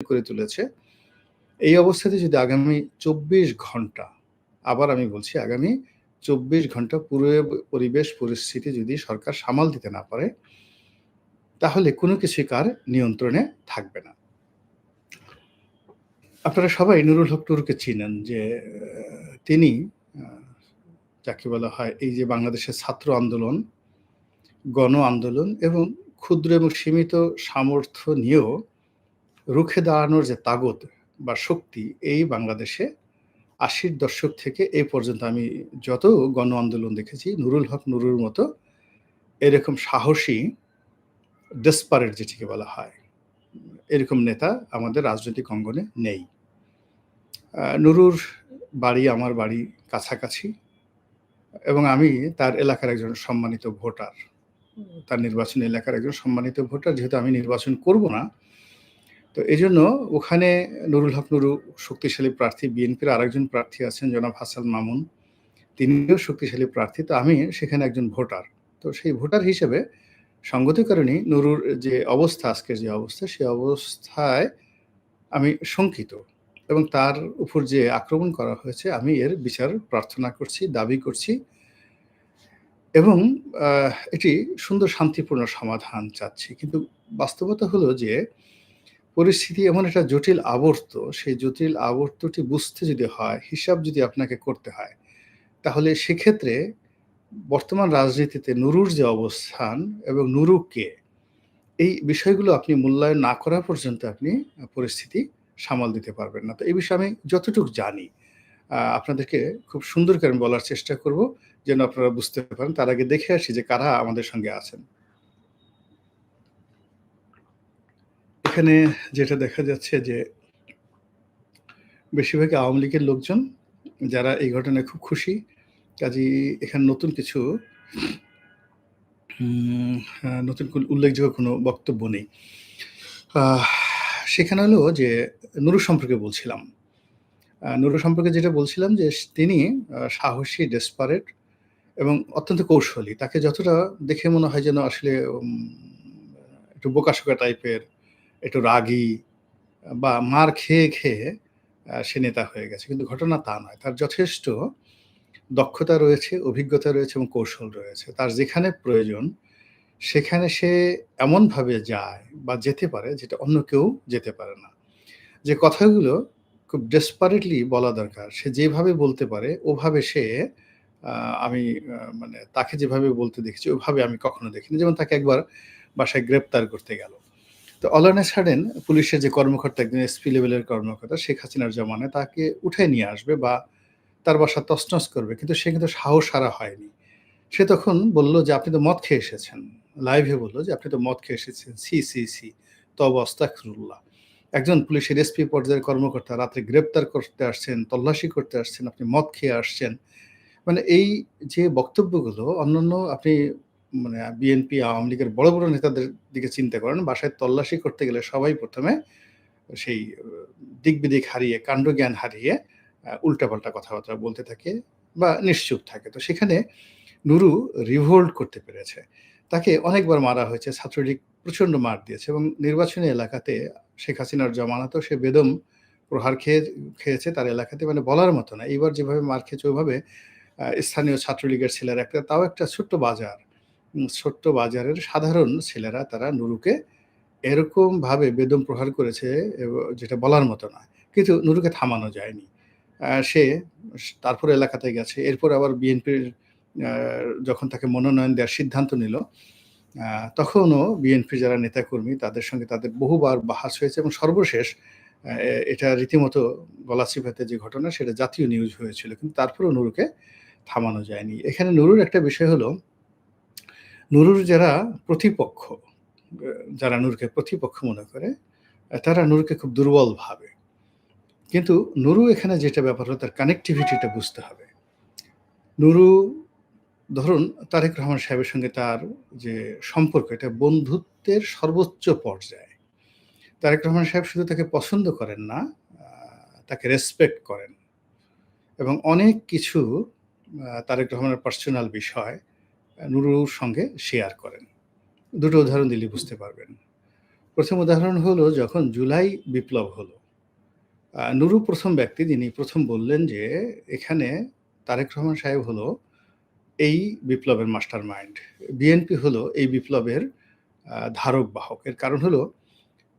করে তুলেছে। এই অবস্থাতে যদি আগামী ২৪ ঘন্টা, আবার আমি বলছি আগামী ২৪ ঘন্টা পুরো পরিবেশ পরিস্থিতি যদি সরকার সামাল দিতে না পারে, তাহলে কোনো কিছুই কার নিয়ন্ত্রণে থাকবে না। আপনারা সবাই নুরুল হক নুরুকে চিনেন যে তিনি আ যাকে বলা হয় এই যে বাংলাদেশের ছাত্র আন্দোলন, গণ আন্দোলন এবং ক্ষুদ্র এবং সীমিত সামর্থ্য নিয়েও রুখে দাঁড়ানোর যে তাগদ বা শক্তি এই বাংলাদেশে ৮০'র দশক থেকে এ পর্যন্ত আমি যত গণ আন্দোলন দেখেছি, নুরুল হক নুরুর মতো এরকম সাহসী ডেসপারেট যেটিকে বলা হয়, এরকম নেতা আমাদের রাজনৈতিক অঙ্গনে নেই। নুরুর বাড়ি আমার বাড়ি কাছাকাছি এবং আমি তার এলাকার একজন সম্মানিত ভোটার। তার নির্বাচনী এলাকার একজন সম্মানিত ভোটার। যেহেতু আমি নির্বাচন করব না, তো এজন্য ওখানে নুরুল হক নুরু শক্তিশালী প্রার্থী, বিএনপির আরেকজন প্রার্থী আছেন জনাব হাসান মামুন। তিনিও শক্তিশালী প্রার্থী। তো আমি সেখানে একজন ভোটার। তো সেই ভোটার হিসেবে সঙ্গত কারণেই নুরুর যে অবস্থা, আজকের যে অবস্থা, সে অবস্থায় আমি শঙ্কিত এবং তার উপর যে আক্রমণ করা হয়েছে, আমি এর বিচার প্রার্থনা করছি, দাবি করছি এবং এটি সুন্দর শান্তিপূর্ণ সমাধান চাচ্ছি। কিন্তু বাস্তবতা হলো যে পরিস্থিতি এমন একটা জটিল আবর্ত, সেই জটিল আবর্তটি বুঝতে যদি হয়, হিসাব যদি আপনাকে করতে হয়, তাহলে সেক্ষেত্রে বর্তমান রাজনীতিতে নুরুর যে অবস্থান এবং নুরু কে, এই বিষয়গুলো আপনি মূল্যায়ন না করা পর্যন্ত আপনি পরিস্থিতি সামাল দিতে পারবেন না। তো এই বিষয়ে আমি যতটুকু জানি, আপনাদেরকে খুব সুন্দর করে আমি বলার চেষ্টা করব, যেন আপনারা বুঝতে পারেন। তার আগে দেখে আসি যে কারা আমাদের সঙ্গে আছেন। এখানে যেটা দেখা যাচ্ছে যে বেশিরভাগই আওয়ামী লীগের লোকজন, যারা এই ঘটনায় খুব খুশি। কাজেই এখানে নতুন কিছু নতুন উল্লেখযোগ্য কোনো বক্তব্য নেই। সেখানে হলো যে নুরু সম্পর্কে বলছিলাম। নুরু সম্পর্কে যেটা বলছিলাম যে তিনি সাহসী, ডেসপারেট এবং অত্যন্ত কৌশলী। তাকে যতটা দেখে মনে হয় যেন আসলে একটু বোকাশোকা টাইপের, একটু রাগী বা মার খেয়ে, খেয়ে সে নেতা হয়ে গেছে। কিন্তু ঘটনা তা নয়। তার যথেষ্ট দক্ষতা রয়েছে, অভিজ্ঞতা রয়েছে এবং কৌশল রয়েছে। তার যেখানে প্রয়োজন সেখানে সে এমনভাবে যায় বা যেতে পারে যেটা অন্য কেউ যেতে পারে না। যে কথাগুলো খুব ডেসপারেটলি বলা দরকার, সে যেভাবে বলতে পারে ওভাবে সে আমি মানে তাকে যেভাবে বলতে দেখেছি ওভাবে আমি কখনো দেখিনি। যেমন তাকে একবার বাসায় গ্রেপ্তার করতে গেল। তো অল অন এ সাডেন পুলিশের যে কর্মকর্তা, একজন এসপি লেভেলের কর্মকর্তা, শেখ হাসিনার জমানায় তাকে উঠায় নিয়ে আসবে বা তার বাসা তছনছ করবে। কিন্তু সে কিন্তু সাহস হারা হয়নি। সে তখন বলল যে, "আপনি তো মদ খেয়ে এসেছেন।" লাইভে বলল যে, "আপনি তো মদ খেয়ে এসেছেন। ছি, ছি, ছি। তওবা আস্তাগফিরুল্লাহ। একজন পুলিশের এসপি পর্যায়ের কর্মকর্তা রাত্রে গ্রেপ্তার করতে আসছেন, তল্লাশি করতে আসছেন, আপনি মদ খেয়ে আসছেন।" মানে এই যে বক্তব্যগুলো অন্যান্য আপনি মানে বিএনপি, আওয়ামী লীগের বড়, বড় নেতাদের দিকে চিন্তা করেন। বাসায় তল্লাশি করতে গেলে সবাই ১ম এ সেই দিক-বিদিক হারিয়ে, কাণ্ডজ্ঞান হারিয়ে উল্টাপাল্টা কথাবার্তা বলতে থাকে বা নিশ্চুপ থাকে। তো সেখানে নুরু রিভোল্ট করতে পেরেছে। তাকে অনেকবার মারা হয়েছে। ছাত্রলীগ প্রচণ্ড মার দিয়েছে এবং নির্বাচনী এলাকাতে শেখ হাসিনার জমানাতেও সে বেদম প্রহার খেয়েছে তার এলাকাতে, মানে বলার মতো না। এইবার যেভাবে মার খেয়েছে ওইভাবে স্থানীয় ছাত্রলীগের ছেলেরা তাও একটা ছোট্ট বাজার। ছোট্ট বাজারের সাধারণ ছেলেরা তারা নুরুকে এরকমভাবে বেদম প্রহার করেছে যেটা বলার মতো না। কিন্তু নুরুকে থামানো যায়নি। সে তারপরে এলাকাতে গেছে। এরপর আবার বিএনপির আ যখন তাকে মনোনয়ন দেওয়ার সিদ্ধান্ত নিল, তখনও বিএনপির যারা নেতাকর্মী তাদের সঙ্গে তাদের বহুবার বাহাস হয়েছে এবং সর্বশেষ এটা রীতিমতো গলা চিপাতে যে ঘটনা সেটা জাতীয় নিউজ হয়েছিল। কিন্তু তারপরেও নুরুকে থামানো যায়নি। এখানে নুরুর একটা বিষয় হলো, নুরুর যারা প্রতিপক্ষ, যারা নুরুকে প্রতিপক্ষ মনে করে, তারা নুরুকে খুব দুর্বল ভাবে। কিন্তু নুরু এখানে যেটা ব্যাপার হলো তার কানেক্টিভিটিটা বুঝতে হবে। নুরু ধরুন তারেক রহমান সাহেবের সঙ্গে তার যে সম্পর্ক এটা বন্ধুত্বের সর্বোচ্চ পর্যায়ে। তারেক রহমান সাহেব শুধু তাকে পছন্দ করেন না, আ তাকে রেসপেক্ট করেন এবং অনেক কিছু তারেক রহমানের পার্সোনাল বিষয় নুরুর সঙ্গে শেয়ার করেন। দুটো উদাহরণ দিলেই বুঝতে পারবেন। ১ম উদাহরণ হলো যখন জুলাই বিপ্লব হলো। নুরু ১ম ব্যক্তি যিনি ১ম বললেন যে, এখানে তারেক রহমান সাহেব হলো এই বিপ্লবের মাস্টার মাইন্ড। বিএনপি হলো এই বিপ্লবের ধারক বাহক। এর কারণ হলো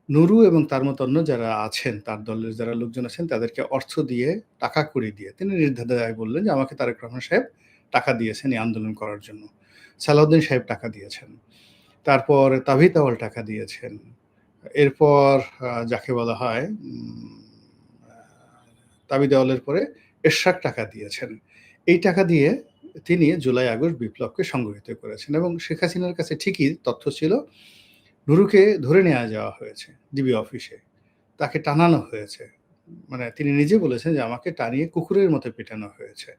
নুরু এবং তার মতো অন্য যারা আছেন, তার দলের যারা লোকজন আছেন তাদেরকে অর্থ দিয়ে, টাকা কড়ি দিয়ে তিনি নির্দ্বিধায় বললেন যে, "আমাকে তারেক রহমান সাহেব টাকা দিয়েছেন এই আন্দোলন করার জন্য।" সালাউদ্দিন সাহেব টাকা দিয়েছেন। তারপর তাবিথ আউয়াল টাকা দিয়েছেন। এরপর যাকে বলা হয় আ তাবিথ আউয়ালের পরে এরশাদ টাকা দিয়েছেন। এই টাকা দিয়ে তিনি জুলাই আগস্ট বিপ্লবকে সংগঠিত করেছেন এবং শেখ হাসিনার কাছে ঠিকই তথ্য ছিল। নুরুকে ধরে নেয়া যাওয়া হয়েছে ডিবি অফিসে। তাকে টানানো হয়েছে। মানে তিনি নিজে বলেছেন যে, "আমাকে টানিয়ে কুকুরের মতো পেটানো হয়েছে।"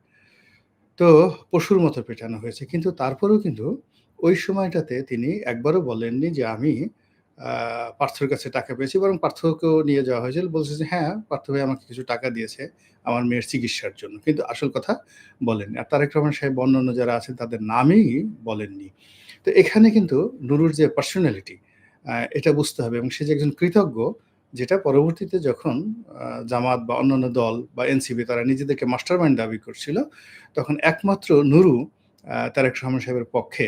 তো পশুর মতো পেটানো হয়েছে। কিন্তু তারপরেও কিন্তু ওই সময়টাতে তিনি একবারও বলেননি যে, "আমি আ পার্থর কাছে টাকা পেয়েছি।" বরং পার্থকেও নিয়ে যাওয়া হয়েছিল। বলছে যে, "হ্যাঁ, পার্থ ভাই আমাকে কিছু টাকা দিয়েছে আমার মেয়ের চিকিৎসার জন্য।" কিন্তু আসল কথা বলেননি। আর তারেক রহমান সাহেব অন্যান্য যারা আছেন তাদের নামই বলেননি। তো এখানে কিন্তু নুরুর যে পার্সোনালিটি এটা বুঝতে হবে এবং সে যে একজন কৃতজ্ঞ যেটা পরবর্তীতে যখন জামাত বা অন্যান্য দল বা এনসিপি তারা নিজেদেরকে মাস্টারমাইন্ড দাবি করছিল, তখন একমাত্র নুরু তারেক রহমান সাহেবের পক্ষে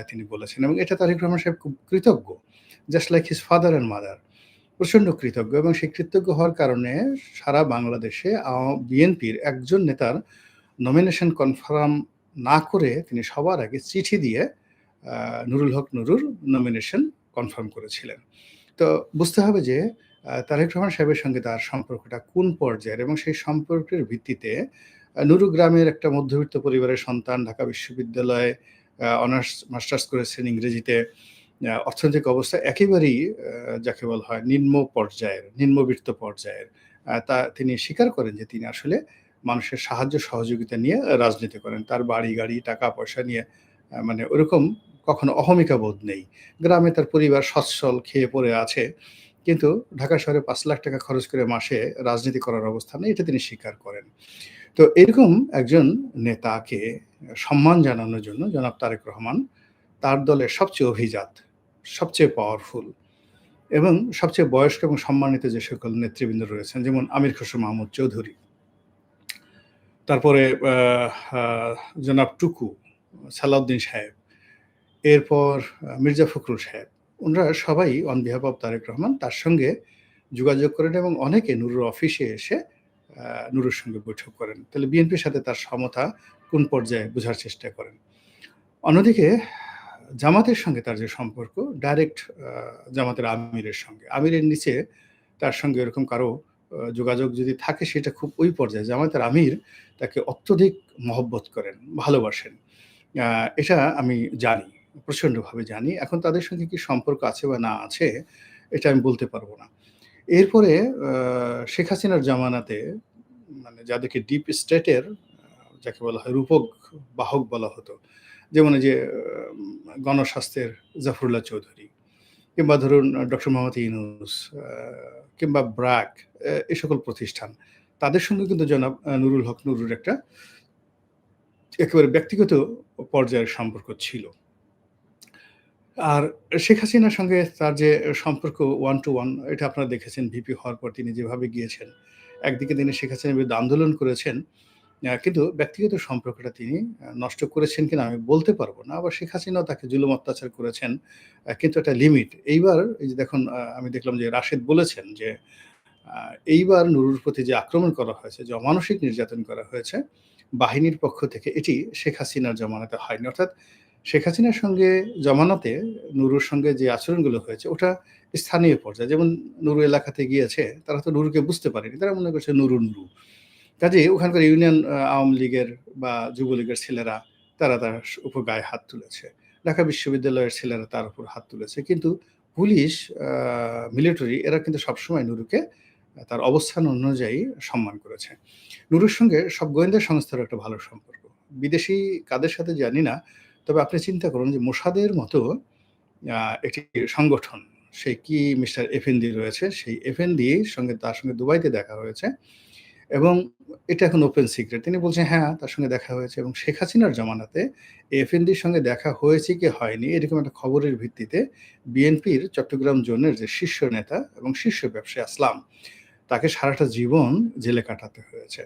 তিনি বলেছেন এবং এটা তারেক রহমান সাহেব খুব কৃতজ্ঞ। Just like his father and mother. প্রচন্ড কৃতজ্ঞ এবং সেই কৃতজ্ঞ হওয়ার কারণে সারা বাংলাদেশে বিএনপির একজন নেতার নমিনেশন কনফার্ম না করে তিনি সবার আগে চিঠি দিয়ে নুরুল হক নুরুর নমিনেশন কনফার্ম করেছিলেন। তো বুঝতে হবে যে তারেক রহমান সাহেবের সঙ্গে তার সম্পর্কটা কোন পর্যায়ের এবং সেই সম্পর্কের ভিত্তিতে নুরু গ্রামের একটা মধ্যবিত্ত পরিবারের সন্তান, ঢাকা বিশ্ববিদ্যালয়ে অনার্স মাস্টার্স করেছেন ইংরেজিতে। অর্থনৈতিক অবস্থা একেবারেই যাকে বলা হয় নিম্ন পর্যায়ের, নিম্নবিত্ত পর্যায়ের। তিনি স্বীকার করেন যে তিনি আসলে মানুষের সাহায্য সহযোগিতা নিয়ে রাজনীতি করেন। তার বাড়ি, গাড়ি, টাকা-পয়সা নিয়ে মানে ওরকম কখনো অহমিকা বোধ নেই। গ্রামে তার পরিবার সচ্ছল, খেয়ে পরে আছে। কিন্তু ঢাকা শহরে ৳৫,০০,০০০ খরচ করে মাসে রাজনীতি করার অবস্থা নেই, এটা তিনি স্বীকার করেন। তো এরকম একজন নেতাকে সম্মান জানানোর জন্য জনাব তারেক রহমান তার দলের সবচেয়ে অভিজাত, সবচেয়ে পাওয়ারফুল এবং সবচেয়ে বয়স্ক এবং সম্মানিত যে সকল নেতৃবৃন্দ রয়েছেন যেমন আমির খসরু মাহমুদ চৌধুরী, তারপরে আ আ জনাব টুকু, সালাউদ্দিন সাহেব, এরপর মির্জা ফখরুল সাহেব। উনারা সবাই on behalf of Tarique Rahman তার সঙ্গে যোগাযোগ করেন এবং অনেকে নুরুর অফিসে এসে নুরুর সঙ্গে বৈঠক করেন। তাহলে বিএনপির সাথে তার সমতা কোন পর্যায়ে বোঝার চেষ্টা করেন। অন্যদিকে জামাতের সঙ্গে তার যে সম্পর্ক ডাইরেক্ট জামাতের আমিরের সঙ্গে। আমিরের নিচে তার সঙ্গে এরকম কারো যোগাযোগ যদি থাকে সেটা খুব ওই পর্যায়ে। জামাতের আমির তাকে অত্যধিক মহব্বত করেন, ভালোবাসেন। আ এটা আমি জানি, প্রচন্ডভাবে জানি। এখন তাদের সঙ্গে কি সম্পর্ক আছে বা না আছে এটা আমি বলতে পারব না। এরপরে আ শেখ হাসিনার জামানাতে মানে যাদেরকে ডিপ স্টেটের যাকে বলা হয় রূপক বাহক বলা হতো। যেমন এই যে গণস্বাস্থ্যের জাফরুল্লাহ চৌধুরী কিংবা ধরুন ডক্টর মোহাম্মদ ইউনূস কিংবা ব্র্যাক এই সকল প্রতিষ্ঠান। তাদের সঙ্গে কিন্তু জনাব নুরুল হক নুরুর একটা একেবারে ব্যক্তিগত পর্যায়ের সম্পর্ক ছিল। আর শেখ হাসিনার সঙ্গে তার যে সম্পর্ক ওয়ান টু ওয়ান এটা আপনারা দেখেছেন ভিপি হওয়ার পর তিনি যেভাবে গিয়েছেন। একদিকে তিনি শেখ হাসিনার বিরুদ্ধে আন্দোলন করেছেন। কিন্তু ব্যক্তিগত সম্পর্কটা তিনি নষ্ট করেছেন কিনা আমি বলতে পারব না। আবার শেখ হাসিনাও তাকে জুলুম অত্যাচার করেছেন। কিন্তু একটা লিমিট। এইবার এই যে দেখুন আমি দেখলাম যে রাশেদ বলেছেন যে আ এইবার নুরুর প্রতি যে আক্রমণ করা হয়েছে, যে অমানসিক নির্যাতন করা হয়েছে বাহিনীর পক্ষ থেকে এটি শেখ হাসিনার জমানাতে হয়নি। অর্থাৎ শেখ হাসিনার সঙ্গে জমানাতে নুরুর সঙ্গে যে আচরণগুলো হয়েছে ওটা স্থানীয় পর্যায়ে। যেমন নুরু এলাকাতে গিয়েছে তারা তো নুরুকে বুঝতে পারেনি। তারা মনে করছে নুরু, নুরু। কাজেই ওখানকার ইউনিয়ন আওয়ামী লীগের বা যুবলীগের ছেলেরা তারা তার উপর গায়ে হাত তুলেছে। ঢাকা বিশ্ববিদ্যালয়ের ছেলেরা তার উপর হাত তুলেছে। কিন্তু পুলিশ, আ মিলিটারি এরা কিন্তু সবসময় নুরুকে তার অবস্থান অনুযায়ী সম্মান করেছে। নুরুর সঙ্গে সব গোয়েন্দা সংস্থারও একটা ভালো সম্পর্ক। বিদেশী কাদের সাথে জানি না। তবে আপনি চিন্তা করুন যে মোসাদের মতো আ একটি সংগঠন, সেই কি মিস্টার এফেন্দি রয়েছে, সেই এফেন্দির সঙ্গে তার সঙ্গে দুবাইতে দেখা হয়েছে। এবং এটা এখন ওপেন সিক্রেট। তিনি বলছেন হ্যাঁ, তার সঙ্গে দেখা হয়েছে এবং শেখ হাসিনার জামানাতে এফএনডির সঙ্গে দেখা হয়েছে কি হয়নি এরকম একটা খবরের ভিত্তিতে বিএনপির চট্টগ্রাম জোনের যে শীর্ষ নেতা এবং শীর্ষ ব্যবসায়ী আসলাম, তাকে সারাটা জীবন জেলে কাটাতে হয়েছে।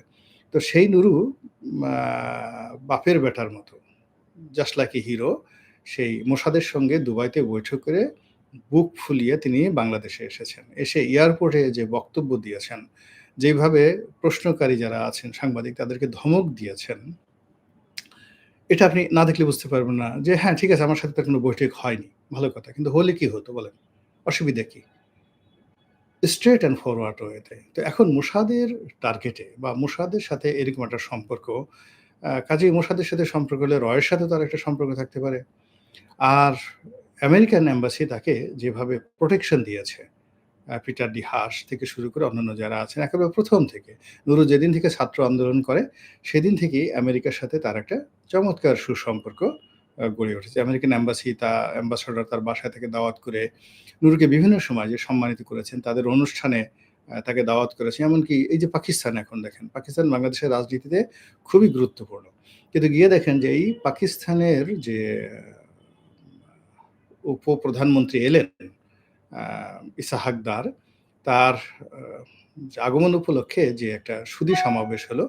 তো সেই নুরু আ বাপের বেটার মতো জাস্ট লাইক এ হিরো সেই মোসাদের সঙ্গে দুবাইতে বৈঠক করে বুক ফুলিয়ে তিনি বাংলাদেশে এসেছেন। এসে এয়ারপোর্টে যে বক্তব্য দিয়েছেন, যেভাবে প্রশ্নকারী যারা আছেন সাংবাদিক তাদেরকে ধমক দিয়েছেন, এটা আপনি না দেখলে বুঝতে পারবেন না যে হ্যাঁ, ঠিক আছে আমার সাথে তার কোনো বৈঠক হয়নি। ভালো কথা। কিন্তু হলে কি হতো বলেন? অসুবিধা কি? স্ট্রেইট অ্যান্ড ফরওয়ার্ড ওয়েতে। তো এখন মোসাদের টার্গেটে বা মোসাদের সাথে এরকম একটা সম্পর্ক, কাজেই মোসাদের সাথে সম্পর্ক হলে রয়ের সাথেও তার একটা সম্পর্ক থাকতে পারে। আর আমেরিকান এম্বাসি তাকে যেভাবে প্রোটেকশন দিয়েছে, পিটার ডি হাস থেকে শুরু করে অন্যান্য যারা আছেন একেবারে ১ম থেকে। নুরু যেদিন থেকে ছাত্র আন্দোলন করে, সেদিন থেকেই আমেরিকার সাথে তার একটা চমৎকার সুসম্পর্ক গড়ে উঠেছে। আমেরিকান এম্বাসি অ্যাম্বাসেডর তার বাসায় থেকে দাওয়াত করে নুরুকে বিভিন্ন সময় যে সম্মানিত করেছেন, তাদের অনুষ্ঠানে তাকে দাওয়াত করেছে। এমনকি এই যে পাকিস্তান এখন দেখেন, পাকিস্তান বাংলাদেশের রাজনীতিতে খুবই গুরুত্বপূর্ণ। কিন্তু গিয়ে দেখেন যে এই পাকিস্তানের যে উপপ্রধানমন্ত্রী এলেন আ ইসা হাকদার, তার আ আগমন উপলক্ষে যে একটা সুধী সমাবেশ হলো,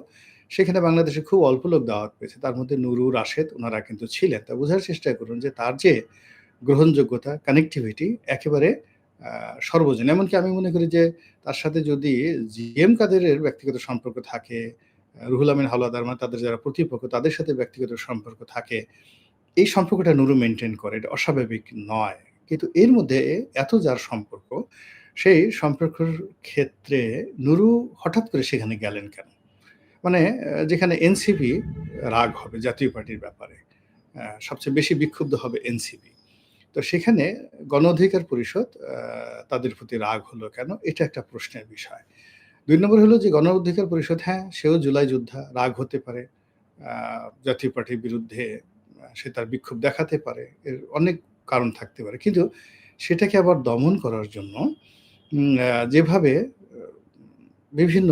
সেখানে বাংলাদেশে খুব অল্প লোক দাওয়াত পেয়েছে। তার মধ্যে নুরু, রাশেদ উনারা কিন্তু ছিলেন। তা বোঝার চেষ্টা করুন যে তার যে গ্রহণযোগ্যতা, কানেক্টিভিটি একেবারে আ সর্বজন। এমনকি আমি মনে করি যে তার সাথে যদি জিএম কাদেরের ব্যক্তিগত সম্পর্ক থাকে, রুহুল আমিন হাওলাদার মানে তাদের যারা প্রতিপক্ষ তাদের সাথে ব্যক্তিগত সম্পর্ক থাকে, এই সম্পর্কটা নুরু মেইনটেইন করে। এটা অস্বাভাবিক নয়। কিন্তু এর মধ্যে এত যার সম্পর্ক, সেই সম্পর্কের ক্ষেত্রে নুরু হঠাৎ করে সেখানে গেলেন কেন? মানে যেখানে এনসিপি রাগ হবে জাতীয় পার্টির ব্যাপারে। সবচেয়ে বেশি বিক্ষুব্ধ হবে এনসিপি। তো সেখানে গণ অধিকার পরিষদ তাদের প্রতি রাগ হলো কেন? এটা একটা প্রশ্নের বিষয়। ২ নম্বর হলো যে গণ অধিকার পরিষদ হ্যাঁ, সেও জুলাই যোদ্ধা, রাগ হতে পারে। আ জাতীয় পার্টির বিরুদ্ধে সে তার বিক্ষোভ দেখাতে পারে। এর অনেক কারণ থাকতে পারে। কিন্তু সেটাকে আবার দমন করার জন্য যেভাবে বিভিন্ন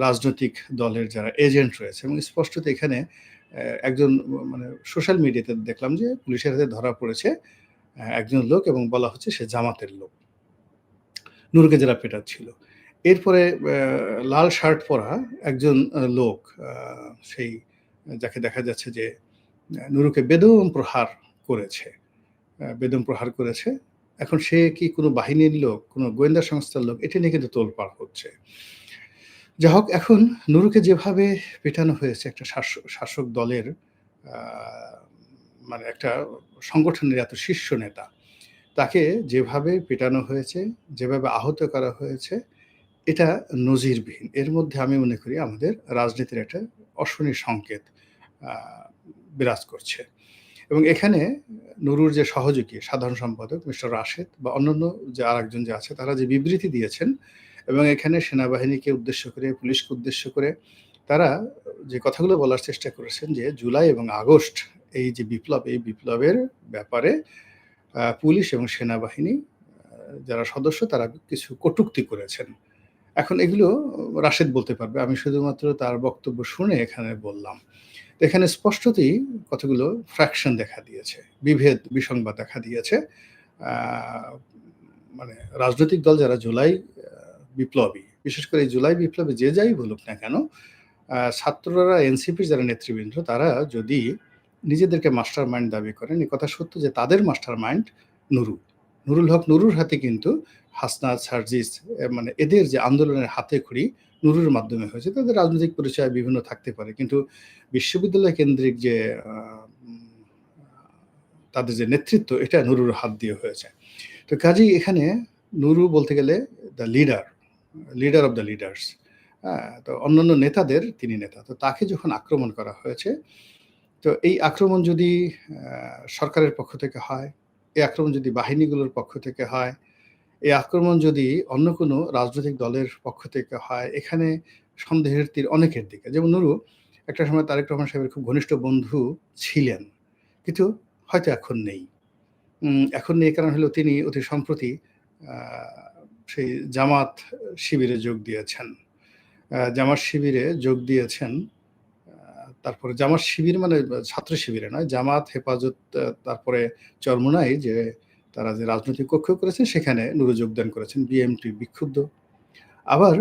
রাজনৈতিক দলের যারা এজেন্ট রয়েছে এবং স্পষ্টত এখানে একজন মানে সোশ্যাল মিডিয়াতে দেখলাম যে পুলিশের হাতে ধরা পড়েছে একজন লোক এবং বলা হচ্ছে সে জামাতের লোক। নুরুকে যারা পেটাচ্ছিল। এরপরে লাল শার্ট পরা একজন লোক আ সেই যাকে দেখা যাচ্ছে যে নুরুকে বেদম প্রহার করেছে। বেদম প্রহার করেছে। এখন সে কি কোনো বাহিনীর লোক, কোনো গোয়েন্দা সংস্থার লোক এটা নিয়ে কিন্তু তোলপাড় হচ্ছে। যা হোক এখন নুরুকে যেভাবে পেটানো হয়েছে একটা শাসক দলের আ মানে একটা সংগঠনের এত শীর্ষ নেতা। তাকে যেভাবে পেটানো হয়েছে, যেভাবে আহত করা হয়েছে, এটা নজিরবিহীন। এর মধ্যে আমি মনে করি আমাদের রাজনীতির একটা অশনি সংকেত আ বিরাজ করছে। এবং এখানে নুরুর যে সহযোগী সাধারণ সম্পাদক মিস্টার রাশেদ বা অন্যান্য যে আরেকজন যে আছে তারা যে বিবৃতি দিয়েছেন এবং এখানে সেনাবাহিনীকে উদ্দেশ্য করে, পুলিশকে উদ্দেশ্য করে তারা যে কথাগুলো বলার চেষ্টা করেছেন যে জুলাই এবং আগস্ট এই যে বিপ্লব, এই বিপ্লবের ব্যাপারে পুলিশ এবং সেনাবাহিনী যারা সদস্য তারা কিছু কটূক্তি করেছেন। এখন এগুলো রাশেদ বলতে পারবে। আমি শুধুমাত্র তার বক্তব্য শুনে এখানে বললাম। তো এখানে স্পষ্টতই কতগুলো ফ্র্যাকশন দেখা দিয়েছে। বিভেদ, বিসংবাদ দেখা দিয়েছে। আ মানে রাজনৈতিক দল যারা জুলাই বিপ্লবী, বিশেষ করে এই জুলাই বিপ্লবে যে যাই বলুক না কেন, ছাত্ররা এনসিপির যারা নেতৃবৃন্দ তারা যদি নিজেদেরকে মাস্টার মাইন্ড দাবি করেন, এ কথা সত্য যে তাদের মাস্টার মাইন্ড নুরু। নুরুল হক নুরুর হাতে কিন্তু হাসনাত, সার্জিস মানে এদের যে আন্দোলনের হাতেখড়ি নুরুর মাধ্যমে হয়েছে। তাদের রাজনৈতিক পরিচয় বিভিন্ন থাকতে পারে। কিন্তু বিশ্ববিদ্যালয় কেন্দ্রিক যে আ উম তাদের যে নেতৃত্ব এটা নুরুর হাত দিয়ে হয়েছে। তো কাজেই এখানে নুরু বলতে গেলে the leader, leader of the leaders. হ্যাঁ? তো অন্যান্য নেতাদের তিনি নেতা। তো তাকে যখন আক্রমণ করা হয়েছে, তো এই আক্রমণ যদি সরকারের পক্ষ থেকে হয়, এই আক্রমণ যদি বাহিনীগুলোর পক্ষ থেকে হয়, এই আক্রমণ যদি অন্য কোনো রাজনৈতিক দলের পক্ষ থেকে হয়, এখানে সন্দেহের তীর অনেকের দিকে। যেমন নুরু একটা সময় তারেক রহমান সাহেবের খুব ঘনিষ্ঠ বন্ধু ছিলেন। কিন্তু হয়তো এখন নেই। এখন নেই কারণ হলো তিনি অতি সম্প্রতি আ সেই জামাত শিবিরে যোগ দিয়েছেন। জামাত শিবিরে যোগ দিয়েছেন। তারপরে জামাত শিবির মানে ছাত্র শিবিরে নয়, জামাত, হেফাজত, তারপরে চরমোনাই যে তারা যে রাজনৈতিক কক্ষ করেছেন সেখানে নুরু যোগদান করেছেন। বিএমপি বিক্ষুব্ধ। আবার